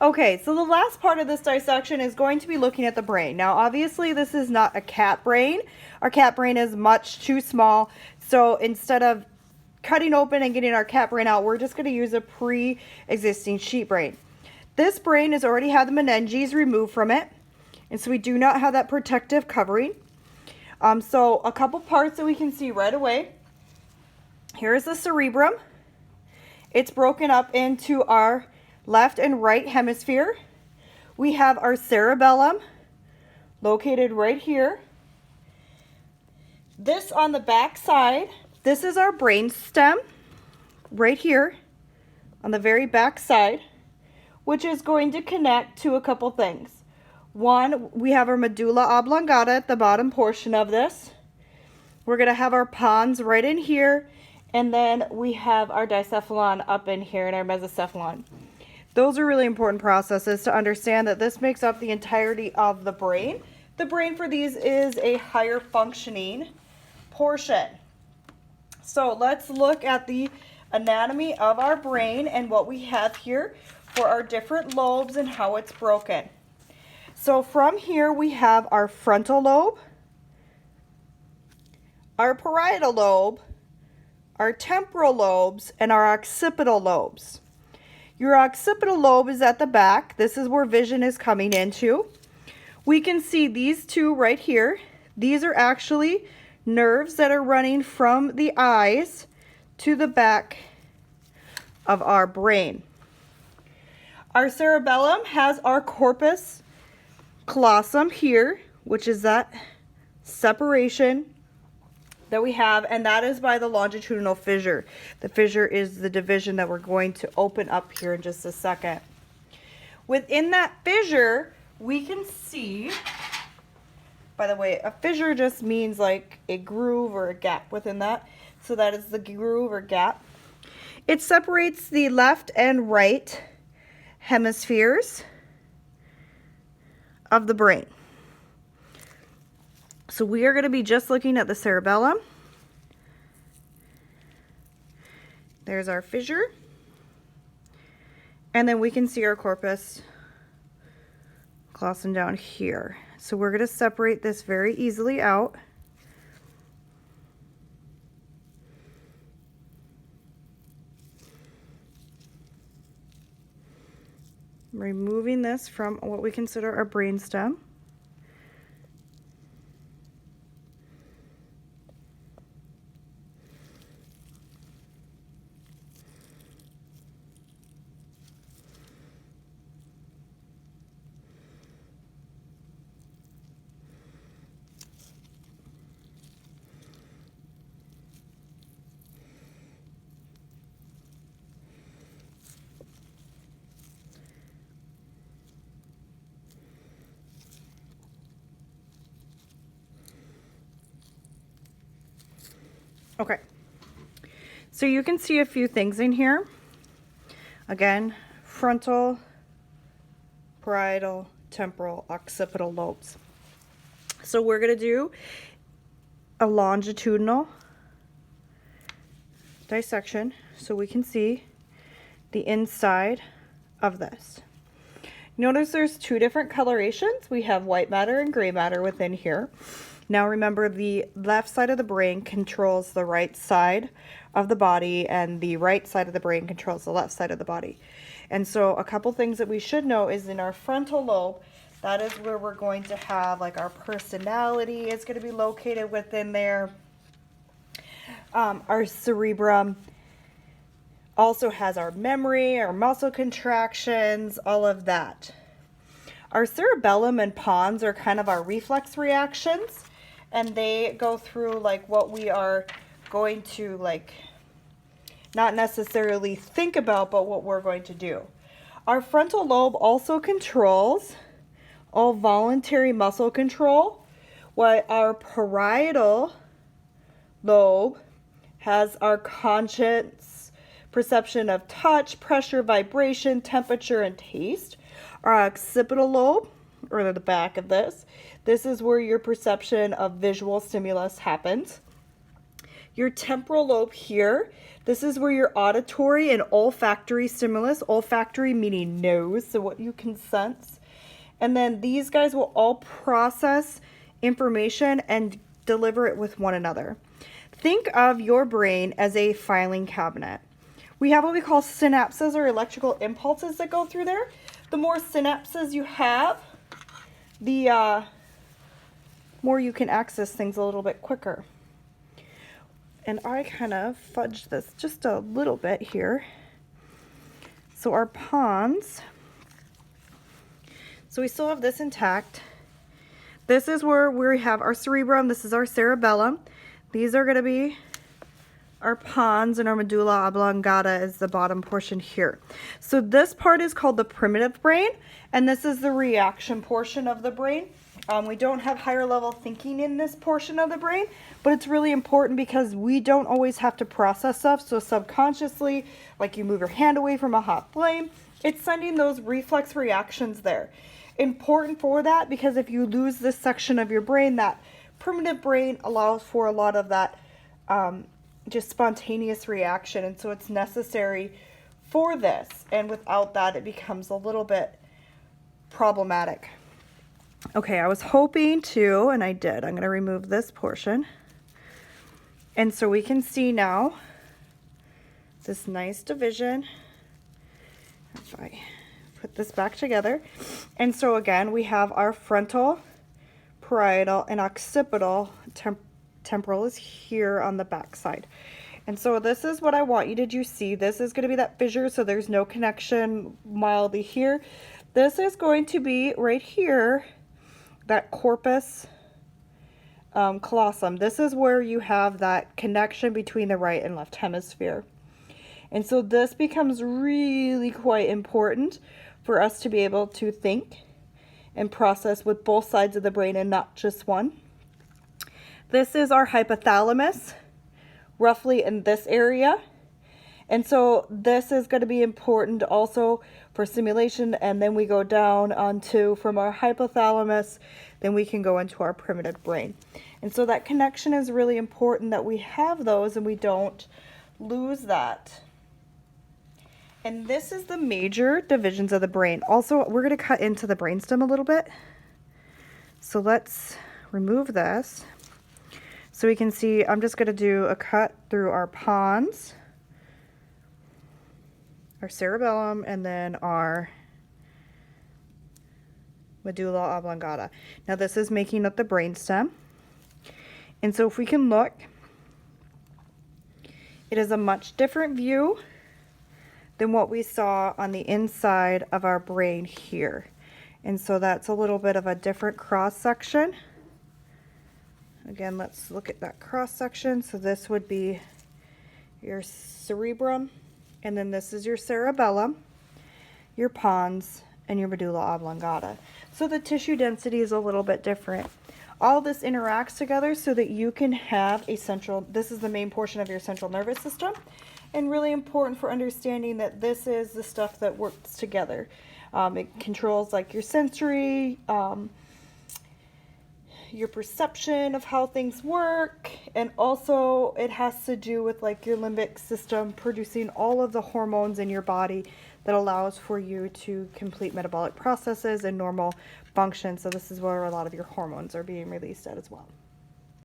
Okay, so the last part of this dissection is going to be looking at the brain. Now, obviously, this is not a cat brain. Our cat brain is much too small. So instead of cutting open and getting our cat brain out, we're just going to use a pre-existing sheep brain. This brain has already had the meninges removed from it, and so we do not have that protective covering. So a couple parts that we can see right away. Here's the cerebrum. It's broken up into our left and right hemisphere. We have our cerebellum located right here. This on the back side, this is our brainstem right here on the very back side, which is going to connect to a couple things. One, we have our medulla oblongata at the bottom portion of this. We're going to have our pons right in here, and then we have our dicephalon up in here and our mesocephalon. Those are really important processes to understand that this makes up the entirety of the brain. The brain for these is a higher functioning portion. So let's look at the anatomy of our brain and what we have here for our different lobes and how it's broken. So from here we have our frontal lobe, our parietal lobe, our temporal lobes, and our occipital lobes. Your occipital lobe is at the back. This is where vision is coming into. We can see these two right here. These are actually nerves that are running from the eyes to the back of our brain. Our cerebellum has our corpus callosum here, which is that separation that we have, and that is by the longitudinal fissure. The fissure is the division that we're going to open up here in just a second. Within that fissure, we can see, by the way, a fissure just means like a groove or a gap within that. So that is the groove or gap. It separates the left and right hemispheres of the brain. So we are going to be just looking at the cerebellum. There's our fissure. And then we can see our corpus callosum down here. So we're going to separate this very easily out. Removing this from what we consider our brainstem. Okay, so you can see a few things in here. Again, frontal, parietal, temporal, occipital lobes. So we're going to do a longitudinal dissection so we can see the inside of this. Notice there's two different colorations. We have white matter and gray matter within here. Now remember, the left side of the brain controls the right side of the body, and the right side of the brain controls the left side of the body. And so a couple things that we should know is in our frontal lobe, that is where we're going to have like our personality is going to be located within there. Our cerebrum also has our memory, our muscle contractions, all of that. Our cerebellum and pons are kind of our reflex reactions, and they go through like what we are going to like not necessarily think about, but what we're going to do. Our frontal lobe also controls all voluntary muscle control, while our parietal lobe has our conscious perception of touch, pressure, vibration, temperature, and taste. Our occipital lobe, or the back of this is where your perception of visual stimulus happens. Your temporal lobe here, This is where your auditory and olfactory stimulus, olfactory meaning nose, so what you can sense. And then these guys will all process information and deliver it with one another. Think of your brain as a filing cabinet. We have what we call synapses or electrical impulses that go through there. The more synapses you have, the more you can access things a little bit quicker. And I kind of fudged this just a little bit here. So our pons, so we still have this intact. This is where we have our cerebrum. This is our cerebellum. These are going to be our pons, and our medulla oblongata is the bottom portion here. So this part is called the primitive brain, and this is the reaction portion of the brain. We don't have higher level thinking in this portion of the brain, but it's really important because we don't always have to process stuff. So subconsciously, like you move your hand away from a hot flame, it's sending those reflex reactions there. Important for that, because if you lose this section of your brain, that primitive brain allows for a lot of that just spontaneous reaction, and so it's necessary for this, and without that it becomes a little bit problematic. Okay, I was hoping to, and I did. I'm going to remove this portion, and so we can see now this nice division. If I put this back together, and so again we have our frontal, parietal, and occipital. Temporal is here on the back side. And so this is what I want you to see. This is going to be that fissure, so there's no connection mildly here. This is going to be right here, that corpus callosum. This is where you have that connection between the right and left hemisphere. And so this becomes really quite important for us to be able to think and process with both sides of the brain and not just one. This is our hypothalamus, roughly in this area. And so this is going to be important also for stimulation, and then we go down onto, from our hypothalamus, then we can go into our primitive brain. And so that connection is really important, that we have those and we don't lose that. And this is the major divisions of the brain. Also, we're going to cut into the brainstem a little bit. So let's remove this. So we can see, I'm just going to do a cut through our pons, our cerebellum, and then our medulla oblongata. Now this is making up the brainstem. And so if we can look, it is a much different view than what we saw on the inside of our brain here. And so that's a little bit of a different cross section. Again, let's look at that cross section. So this would be your cerebrum, and then this is your cerebellum, your pons, and your medulla oblongata. So the tissue density is a little bit different. All this interacts together so that you can have a central, this is the main portion of your central nervous system, and really important for understanding that this is the stuff that works together. It controls like your sensory, your perception of how things work, and also it has to do with like your limbic system producing all of the hormones in your body that allows for you to complete metabolic processes and normal function. So this is where a lot of your hormones are being released at as well.